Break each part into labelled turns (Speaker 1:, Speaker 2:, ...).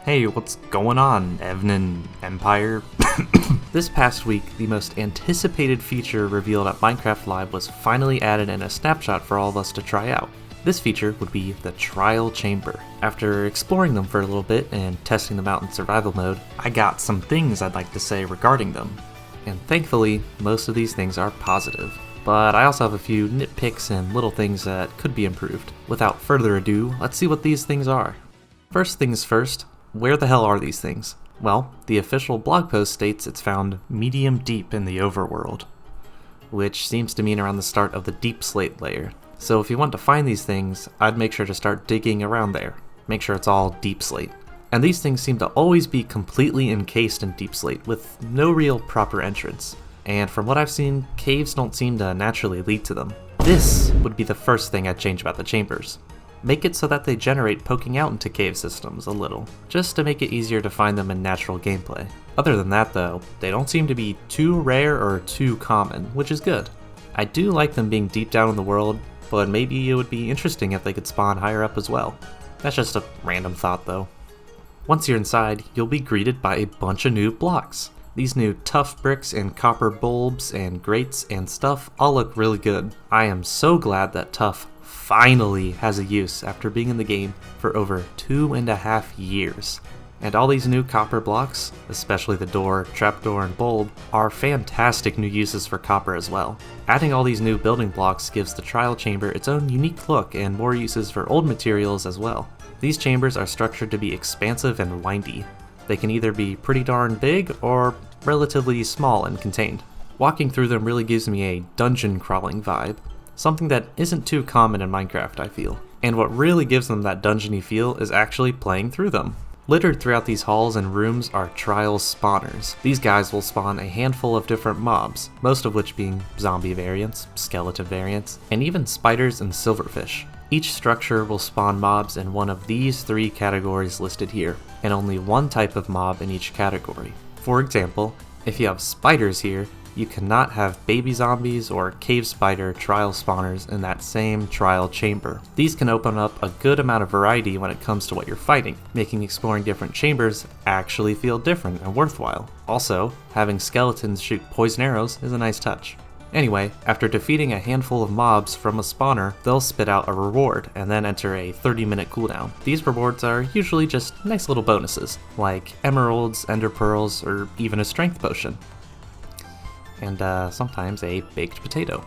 Speaker 1: Hey, what's going on, Evnan Empire? This past week, the most anticipated feature revealed at Minecraft Live was finally added in a snapshot for all of us to try out. This feature would be the Trial Chamber. After exploring them for a little bit and testing them out in survival mode, I got some things I'd like to say regarding them. And thankfully, most of these things are positive. But I also have a few nitpicks and little things that could be improved. Without further ado, let's see what these things are. First things first, where the hell are these things? Well, the official blog post states it's found medium deep in the overworld, which seems to mean around the start of the deep slate layer. So if you want to find these things, I'd make sure to start digging around there. Make sure it's all deep slate. And these things seem to always be completely encased in deep slate with no real proper entrance. And from what I've seen, caves don't seem to naturally lead to them. This would be the first thing I'd change about the chambers. Make it so that they generate poking out into cave systems a little, just to make it easier to find them in natural gameplay. Other than that though, they don't seem to be too rare or too common, which is good. I do like them being deep down in the world, but maybe it would be interesting if they could spawn higher up as well. That's just a random thought though. Once you're inside, you'll be greeted by a bunch of new blocks. These new tough bricks and copper bulbs and grates and stuff all look really good. I am so glad that tough finally has a use after being in the game for over 2.5 years. And all these new copper blocks, especially the door, trapdoor, and bulb, are fantastic new uses for copper as well. Adding all these new building blocks gives the trial chamber its own unique look and more uses for old materials as well. These chambers are structured to be expansive and windy. They can either be pretty darn big or relatively small and contained. Walking through them really gives me a dungeon crawling vibe. Something that isn't too common in Minecraft, I feel. And what really gives them that dungeony feel is actually playing through them. Littered throughout these halls and rooms are trial spawners. These guys will spawn a handful of different mobs, most of which being zombie variants, skeleton variants, and even spiders and silverfish. Each structure will spawn mobs in one of these 3 categories listed here, and only one type of mob in each category. For example, if you have spiders here, you cannot have baby zombies or cave spider trial spawners in that same trial chamber. These can open up a good amount of variety when it comes to what you're fighting, making exploring different chambers actually feel different and worthwhile. Also, having skeletons shoot poison arrows is a nice touch. Anyway, after defeating a handful of mobs from a spawner, they'll spit out a reward and then enter a 30-minute cooldown. These rewards are usually just nice little bonuses, like emeralds, ender pearls, or even a strength potion. And sometimes a baked potato.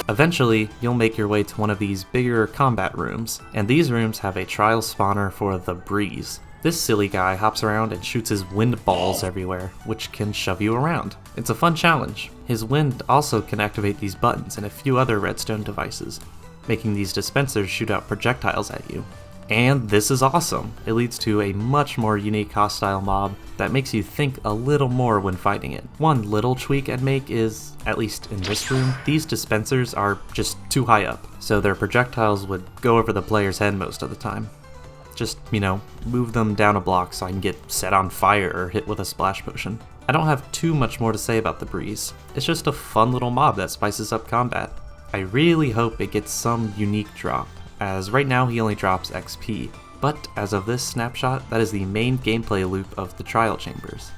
Speaker 1: Eventually, you'll make your way to one of these bigger combat rooms, and these rooms have a trial spawner for the breeze. This silly guy hops around and shoots his wind balls everywhere, which can shove you around. It's a fun challenge. His wind also can activate these buttons and a few other redstone devices, making these dispensers shoot out projectiles at you. And this is awesome. It leads to a much more unique hostile mob that makes you think a little more when fighting it. One little tweak I'd make is, at least in this room, these dispensers are just too high up, so their projectiles would go over the player's head most of the time. Just, move them down a block so I can get set on fire or hit with a splash potion. I don't have too much more to say about the breeze. It's just a fun little mob that spices up combat. I really hope it gets some unique drop, as right now he only drops XP, but as of this snapshot, that is the main gameplay loop of the trial chambers.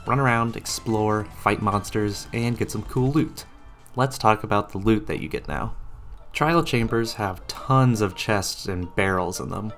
Speaker 1: Run around, explore, fight monsters, and get some cool loot. Let's talk about the loot that you get now. Trial chambers have tons of chests and barrels in them,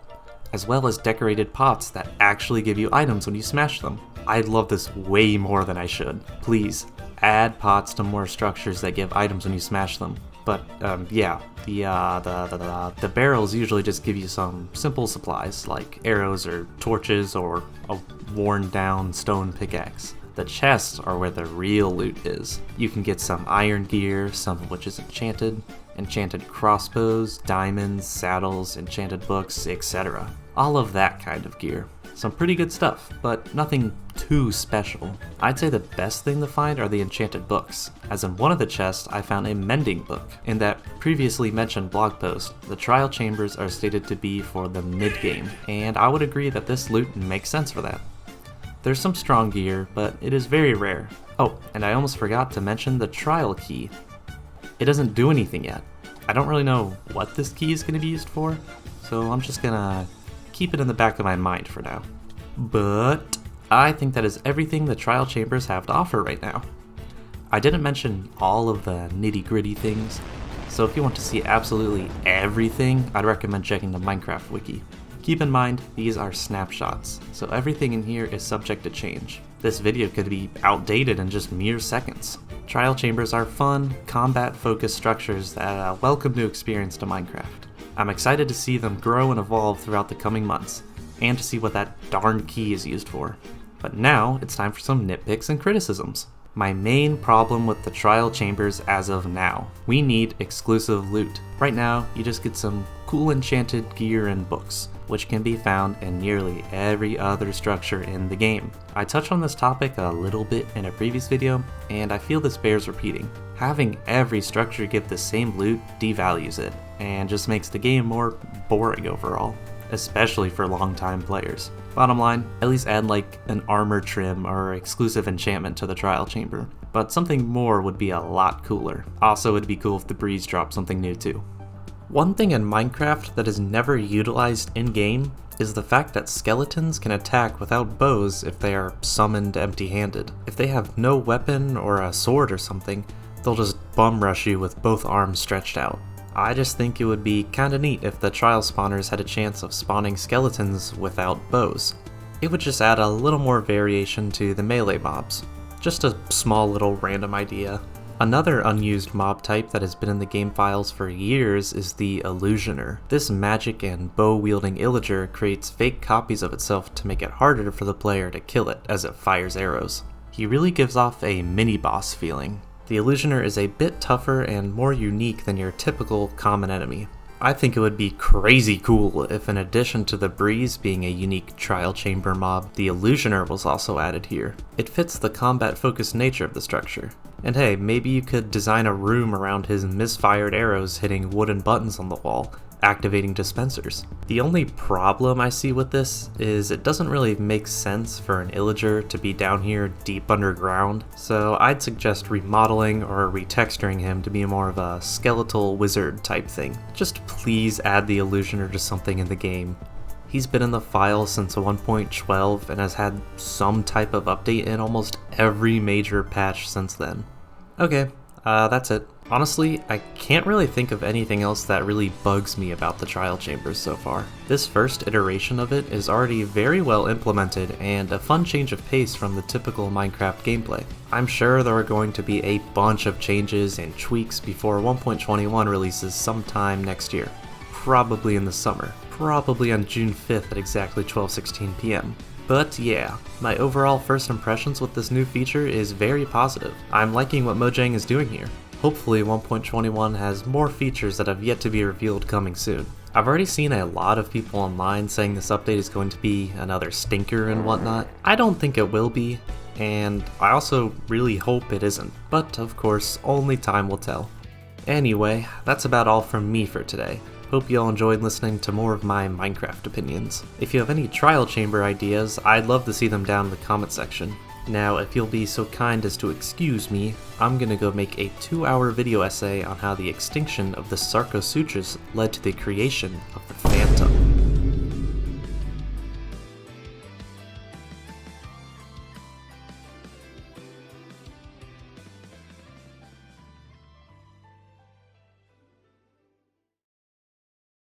Speaker 1: as well as decorated pots that actually give you items when you smash them. I love this way more than I should. Please, add pots to more structures that give items when you smash them. But yeah, the barrels usually just give you some simple supplies like arrows or torches or a worn down stone pickaxe. The chests are where the real loot is. You can get some iron gear, some of which is enchanted crossbows, diamonds, saddles, enchanted books, etc. All of that kind of gear. Some pretty good stuff, but nothing too special. I'd say the best thing to find are the enchanted books, as in one of the chests I found a mending book. In that previously mentioned blog post, the trial chambers are stated to be for the mid-game, and I would agree that this loot makes sense for that. There's some strong gear, but it is very rare. Oh, and I almost forgot to mention the trial key. It doesn't do anything yet. I don't really know what this key is going to be used for, so I'm just gonna keep it in the back of my mind for now. But I think that is everything the trial chambers have to offer right now. I didn't mention all of the nitty-gritty things, so if you want to see absolutely everything, I'd recommend checking the Minecraft wiki. Keep in mind, these are snapshots, so everything in here is subject to change. This video could be outdated in just mere seconds. Trial chambers are fun, combat-focused structures that welcome new experience to Minecraft. I'm excited to see them grow and evolve throughout the coming months, and to see what that darn key is used for. But now, it's time for some nitpicks and criticisms. My main problem with the trial chambers as of now: we need exclusive loot. Right now, you just get some cool enchanted gear and books, which can be found in nearly every other structure in the game. I touched on this topic a little bit in a previous video, and I feel this bears repeating. Having every structure give the same loot devalues it, and just makes the game more boring overall, especially for long-time players. Bottom line, at least add like an armor trim or exclusive enchantment to the trial chamber, but something more would be a lot cooler. Also, it'd be cool if the breeze dropped something new too. One thing in Minecraft that is never utilized in-game is the fact that skeletons can attack without bows if they are summoned empty-handed. If they have no weapon or a sword or something, they'll just bum rush you with both arms stretched out. I just think it would be kinda neat if the trial spawners had a chance of spawning skeletons without bows. It would just add a little more variation to the melee mobs. Just a small little random idea. Another unused mob type that has been in the game files for years is the Illusioner. This magic and bow-wielding illager creates fake copies of itself to make it harder for the player to kill it as it fires arrows. He really gives off a mini-boss feeling. The Illusioner is a bit tougher and more unique than your typical common enemy. I think it would be crazy cool if, in addition to the breeze being a unique trial chamber mob, the Illusioner was also added here. It fits the combat-focused nature of the structure. And hey, maybe you could design a room around his misfired arrows hitting wooden buttons on the wall, activating dispensers. The only problem I see with this is it doesn't really make sense for an illager to be down here deep underground, so I'd suggest remodeling or retexturing him to be more of a skeletal wizard type thing. Just please add the Illusioner to something in the game. He's been in the file since 1.12 and has had some type of update in almost every major patch since then. Okay, that's it. Honestly, I can't really think of anything else that really bugs me about the trial chambers so far. This first iteration of it is already very well implemented and a fun change of pace from the typical Minecraft gameplay. I'm sure there are going to be a bunch of changes and tweaks before 1.21 releases sometime next year. Probably in the summer. Probably on June 5th at exactly 12:16 p.m. But yeah, my overall first impressions with this new feature is very positive. I'm liking what Mojang is doing here. Hopefully 1.21 has more features that have yet to be revealed coming soon. I've already seen a lot of people online saying this update is going to be another stinker and whatnot. I don't think it will be, and I also really hope it isn't. But of course, only time will tell. Anyway, that's about all from me for today. Hope you all enjoyed listening to more of my Minecraft opinions. If you have any trial chamber ideas, I'd love to see them down in the comment section. Now, if you'll be so kind as to excuse me, I'm gonna go make a 2-hour video essay on how the extinction of the Sarcosuchus led to the creation of the